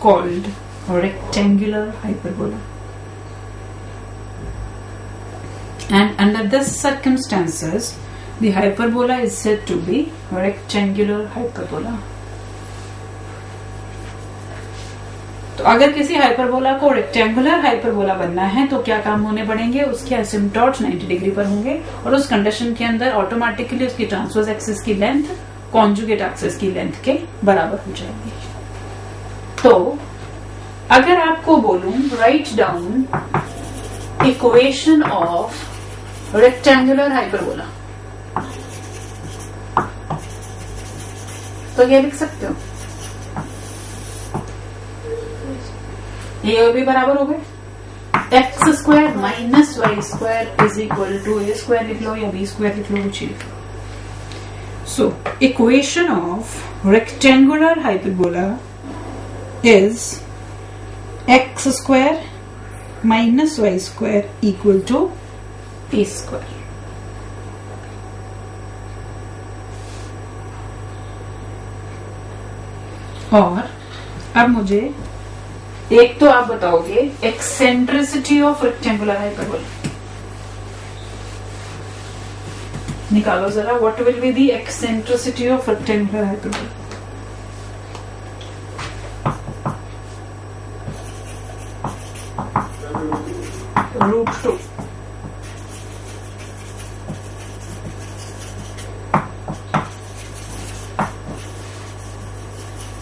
called rectangular hyperbola. And under these circumstances, the hyperbola is said to be rectangular hyperbola. तो अगर किसी hyperbola को rectangular hyperbola बनना है तो क्या काम होने पड़ेंगे, उसके एसिम्पटॉट्स 90 डिग्री पर होंगे और उस कंडीशन के अंदर ऑटोमेटिकली उसकी ट्रांसवर्स एक्सिस की लेंथ कॉन्जुगेट एक्सिस की लेंथ के बराबर हो जाएगी. तो अगर आपको बोलूं write down equation of rectangular hyperbola, तो ये लिख सकते हो, ये और भी बराबर हो गए x square minus y square is equal to a square लिख लो या बी स्क्वायर लिख लो, कुछ लिख लो. So equation of rectangular hyperbola is x square minus y square equal to a square. और अब मुझे एक तो आप बताओगे एक्सेंट्रिसिटी ऑफ रेक्टेंगुलर हाइपरबोला निकालो जरा. What will be the eccentricity of rectangular hyperbola? √2.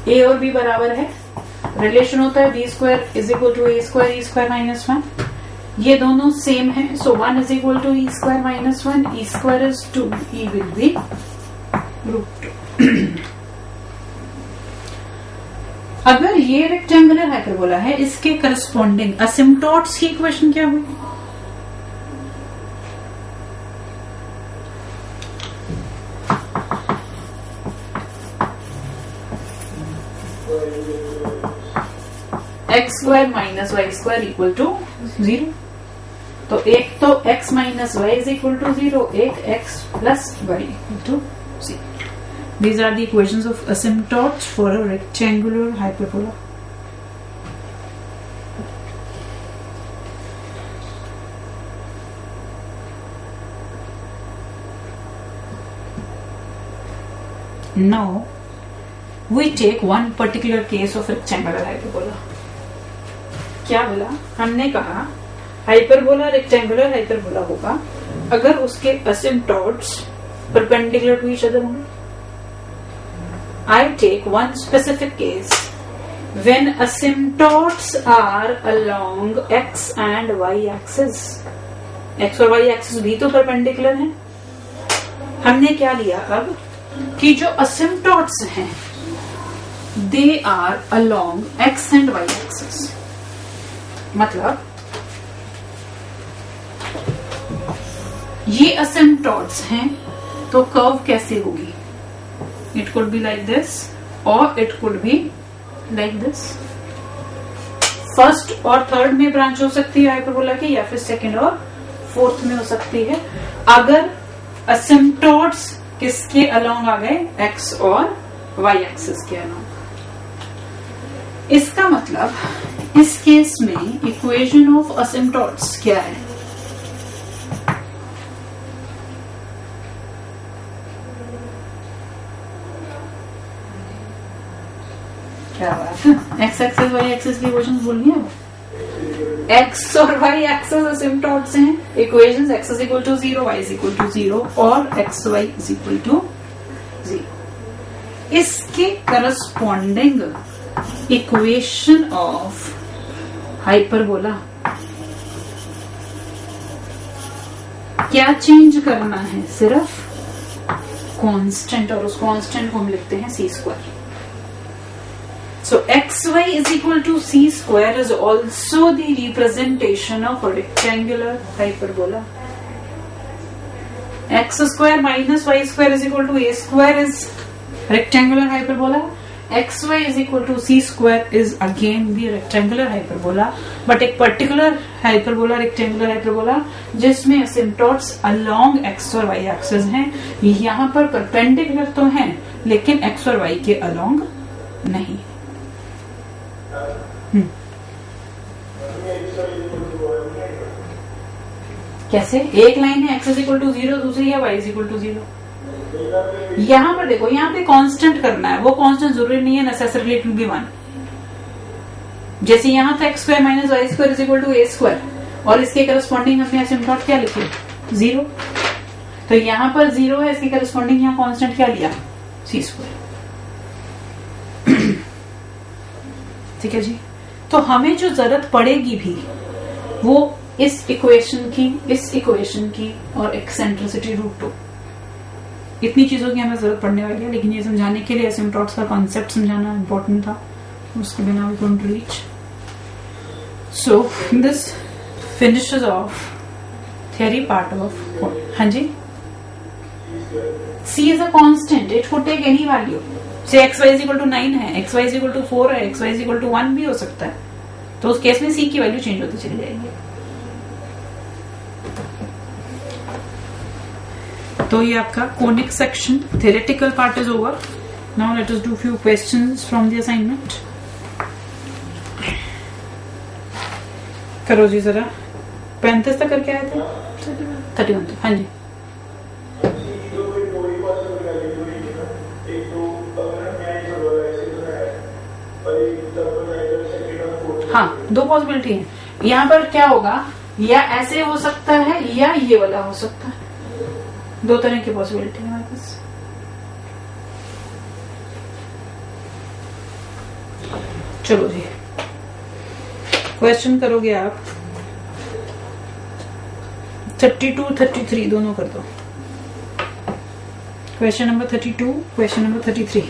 A और बी बराबर है, रिलेशन होता है b square is equal to a square e square minus 1. ये दोनों सेम है, so 1 is equal to e square minus 1, e square is 2, e will be √2. अगर ये रेक्टेंगुलर हाइपरबोला है, इसके करस्पॉन्डिंग असिम्पटॉट्स की इक्वेशन क्या हुई? X square minus y square equal to 0. तो एक तो x minus y is equal to 0, एक x plus y equal to 0. These are the equations of asymptotes for a rectangular hyperbola. Now we take one particular case of rectangular hyperbola. क्या बोला हमने? कहा hyperbola rectangular hyperbola होगा अगर उसके असिम्पटॉट्स perpendicular to each other होंगे. I take one specific case when asymptotes are along x and y axis. x और y axis भी तो परपेंडिकुलर है. हमने क्या लिया अब कि जो asymptotes हैं they are along x and y axis. मतलब ये asymptotes हैं तो कर्व कैसे होगी? It could be like this or it could be like this. First और थर्ड में ब्रांच हो सकती है हाइपरबोला की, या फिर सेकंड और फोर्थ में हो सकती है. अगर असिम्पटॉट्स किसके अलोंग आ गए? एक्स और वाई एक्सिस के अलोंग. इसका मतलब इस केस में इक्वेशन ऑफ असिम्पटॉट्स क्या है? क्या बात है, एक्स एक्सिस वाई एक्सिस की इक्वेशंस बोलनी है. एक्स और वाई एक्सिस असिम्पटॉट्स हैं. Equations x is equal to 0, y is equal to 0 और x y is equal to 0. इसके करस्पॉन्डिंग इक्वेशन ऑफ हाइपरबोला क्या चेंज करना है? सिर्फ कांस्टेंट, और उस कांस्टेंट को हम लिखते हैं सी square. So xy is equal to c square is also the representation of a rectangular hyperbola. X square minus y square is equal to a square is rectangular hyperbola. xy is equal to c square is again the rectangular hyperbola. But एक particular hyperbola, rectangular hyperbola जिसमें asymptotes along x और y axis हैं. यहाँ पर perpendicular तो हैं लेकिन x और y के along नहीं. कैसे? एक लाइन है x इक्वल टू 0, दूसरी है y इक्वल टू 0। यहां पर देखो, यहां पे कांस्टेंट करना है, वो कांस्टेंट जरूरी नहीं है नेसेसरली इट विल बी 1। जैसे यहां था x square minus y square is equal to a square, और इसके करस्पॉन्डिंग हमने एसिम्पटोट क्या लिखे? 0। तो यहां पर 0 है, इसके करस्पॉन्डिंग यहां कांस्टेंट क्या लिया? c square. ठीक है जी। तो हमें जो जरूरत पड़ेगी भी वो इस इक्वेशन की और एक्सेंट्रिसिटी √2, इतनी चीजों की हमें जरूरत पड़ने वाली है। लेकिन ये समझाने के लिए एसिम्पटोट्स का कॉन्सेप्ट समझाना इंपॉर्टेंट था, उसके बिना we can't reach. So this finishes of theory part of हाँ जी, c is a constant, it could take any value, say xy is equal to 9 है, xy is equal to 4 है, xy is equal to 1 भी हो सकता है, तो उस case में c की वैल्यू चेंज होती चली जाएगी। तो ये आपका conic section theoretical part is over. Now let us do few questions from the assignment. करो जी जरा, 35 तक करके आए थे, 31 तक। हाँ जी, हाँ दो पॉसिबिलिटी है यहाँ पर। क्या होगा, या ऐसे हो सकता है या ये वाला हो सकता है, दो तरह की पॉसिबिलिटी है हमारे पास। चलो जी, क्वेश्चन करोगे आप 32, 33 दोनों कर दो। Question number 32, question number 33।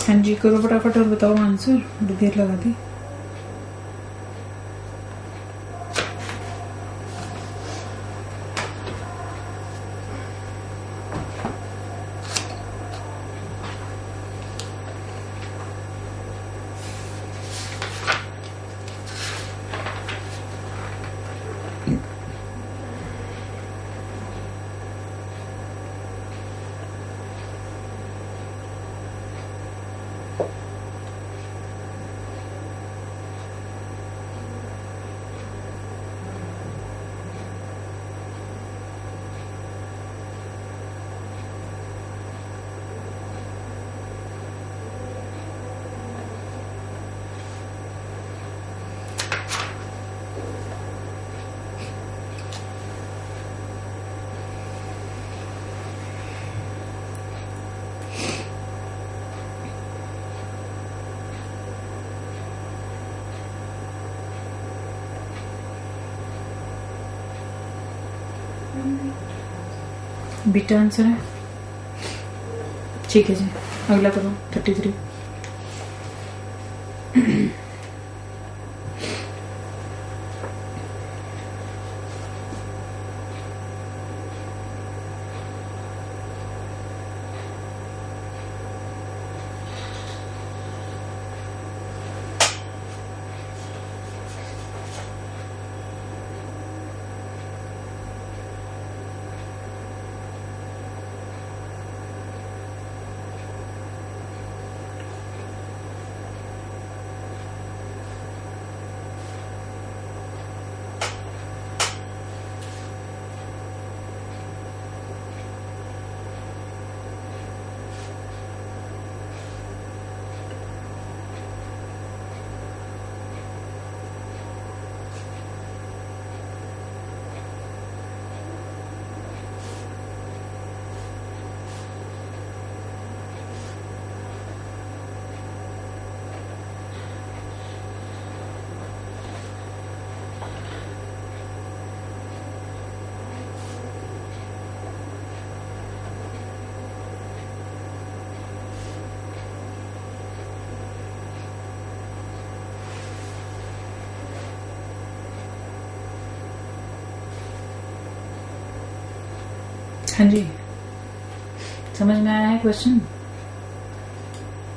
हाँ जी, करो फटाफट और बताओ आंसर, बड़ी देर लगा दी। बीटा आंसर है। ठीक है जी, अगला करो 33। हाँ जी, समझ में आया है क्वेश्चन?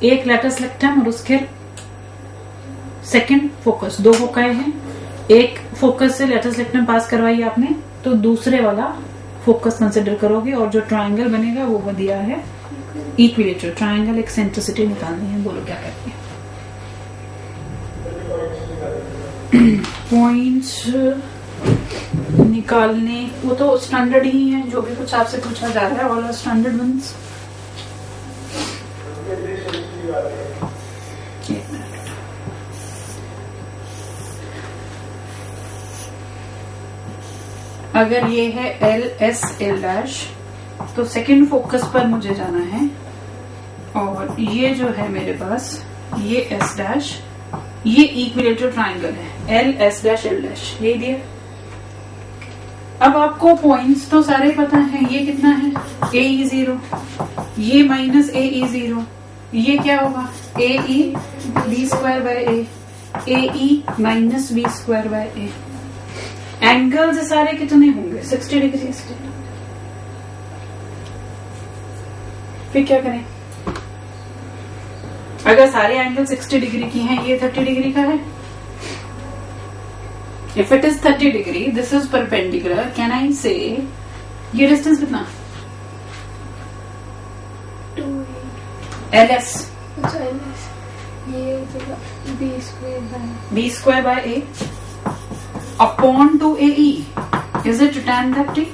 एक लैटिस लेक्टम और उसके सेकंड फोकस, दो फोकाई हैं। एक फोकस से लैटिस लेक्टम पास करवाई आपने, तो दूसरे वाला फोकस कंसिडर करोगे, और जो ट्रायंगल बनेगा वो दिया है इक्विलेटरल ट्रायंगल। एक्सेंट्रिसिटी निकालनी है, बोलो क्या करते हैं? पॉइंट्स निकालने, वो तो स्टैंडर्ड ही है, जो भी कुछ आपसे पूछा जा रहा है ऑल स्टैंडर्ड वंस। अगर ये है एल एस एल डैश, तो सेकंड फोकस पर मुझे जाना है, और ये जो है मेरे पास ये एस डैश, ये इक्विलेटरल ट्रायंगल है, L S dash L dash, ये दिया। अब आपको पॉइंट्स तो सारे पता है, ये कितना है ए ई 0, ये माइनस ए ई 0, ये क्या होगा a e b square by a e minus b square by a. Angles सारे कितने होंगे 60 डिग्री। फिर क्या करें? अगर सारे एंगल 60 डिग्री की हैं, ये 30 डिग्री का है। If it is 30 degree, this is perpendicular. Can I say ये डिस्टेंस कितना? 2a LS। अच्छा LS, ये b square by a upon 2ae। Is it tan 30?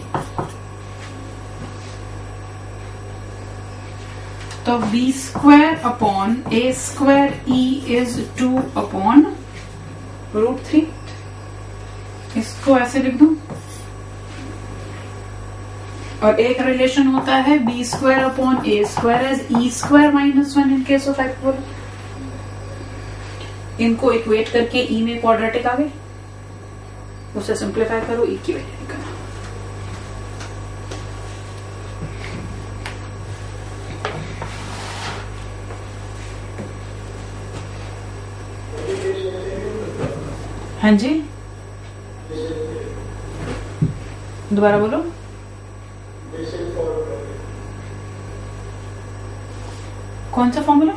तो b square upon a square e is 2 upon √3। इसको ऐसे लिख दूं, और एक रिलेशन होता है b square upon a square as e square minus 1 in case of hyperbola. इनको इक्वेट करके ई में क्वाड्रेटिक आ गए, उसे सिंप्लीफाई करो, ई की वैल्यू निकालो। हाँ जी, दोबारा बोलो। कौन सा formula?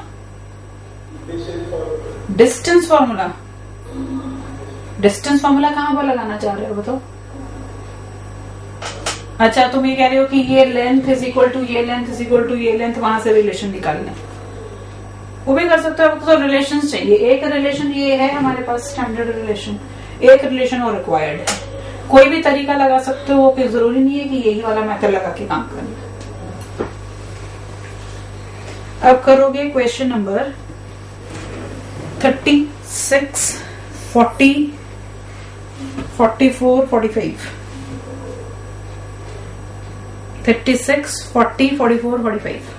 Distance formula. Distance formula कहां पर लगाना चाह रहे हो बताओ? अच्छा, तुम ये कह रहे हो कि ये लेंथ इज इक्वल टू ये लेंथ इज इक्वल टू ये लेंथ, वहां से रिलेशन निकालना। वो भी कर सकते हो, तो रिलेशन चाहिए। एक रिलेशन ये है हमारे पास स्टैंडर्ड रिलेशन, एक रिलेशन और रिक्वायर्ड है। कोई भी तरीका लगा सकते हो, कि जरूरी नहीं है कि यही वाला मेथड लगा के काम करना। अब करोगे क्वेश्चन नंबर 36, 40, 44, 45। 36, 40, 44, 45।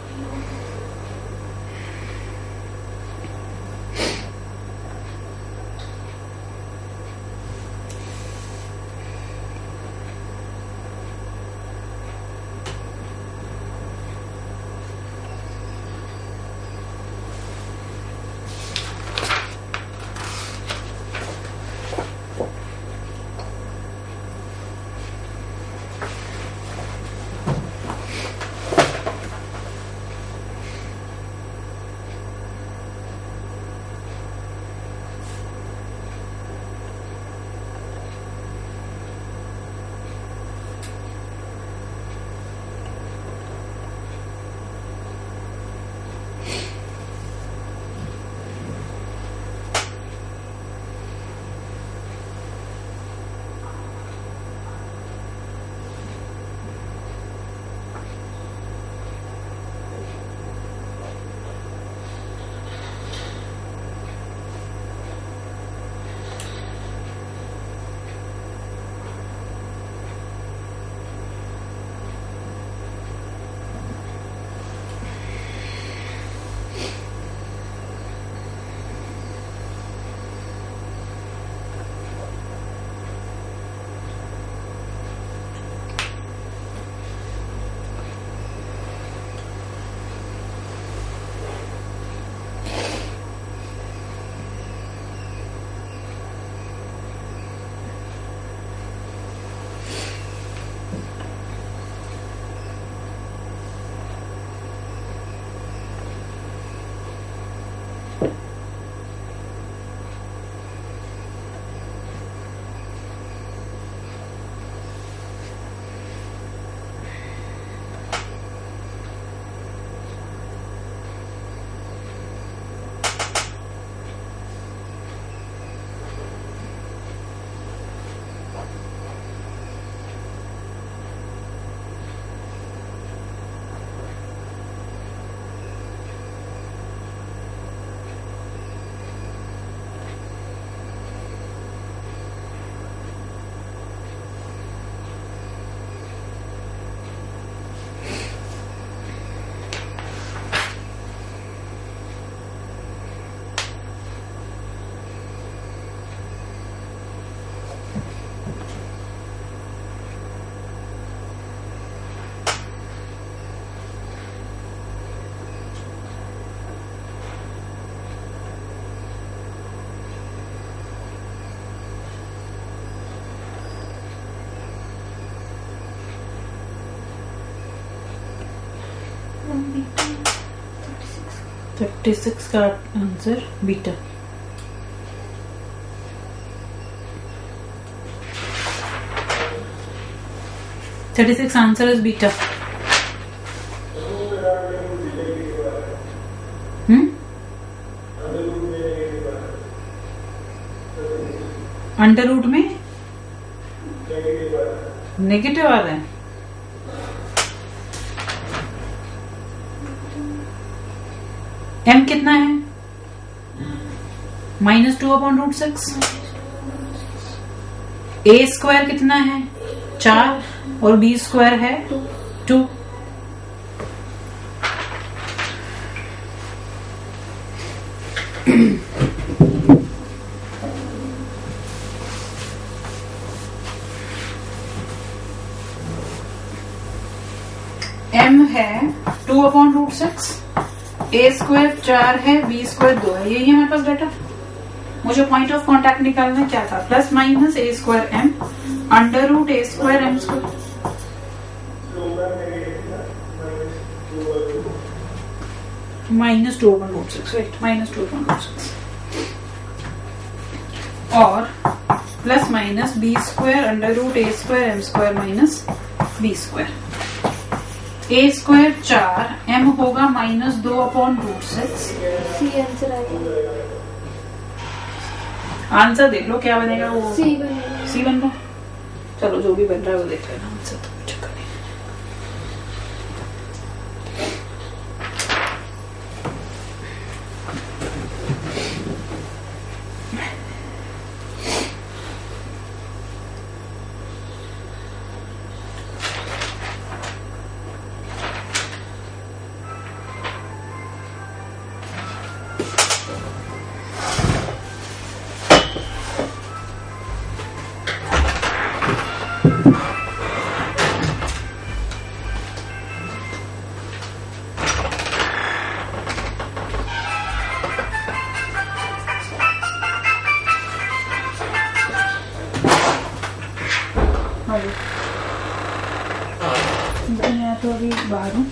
56 का answer beta. Answer is beta. Under root में नेगेटिव आ रहा है। m कितना है? -2/√6। a स्क्वायर कितना है? 4 और b स्क्वायर है 2। m है 2/√6, a स्क्वायर 4 है, b स्क्वायर 2 है। यही है हमारे पास डाटा। मुझे पॉइंट ऑफ कांटेक्ट निकालना क्या था? Plus minus a square m under root a square m square -2/√6, right, -2/√6 और plus minus b square under root a square m square minus b square. a square 4, m होगा -2/√6। C answer आएगा। Answer देख लो क्या बनेगा। वो सी बनेगा। सी बन रहा है। चलो जो भी बन रहा है वो देख लेना। आंसर तो कुछ नहीं। मैं तो अभी बाहर हूँ।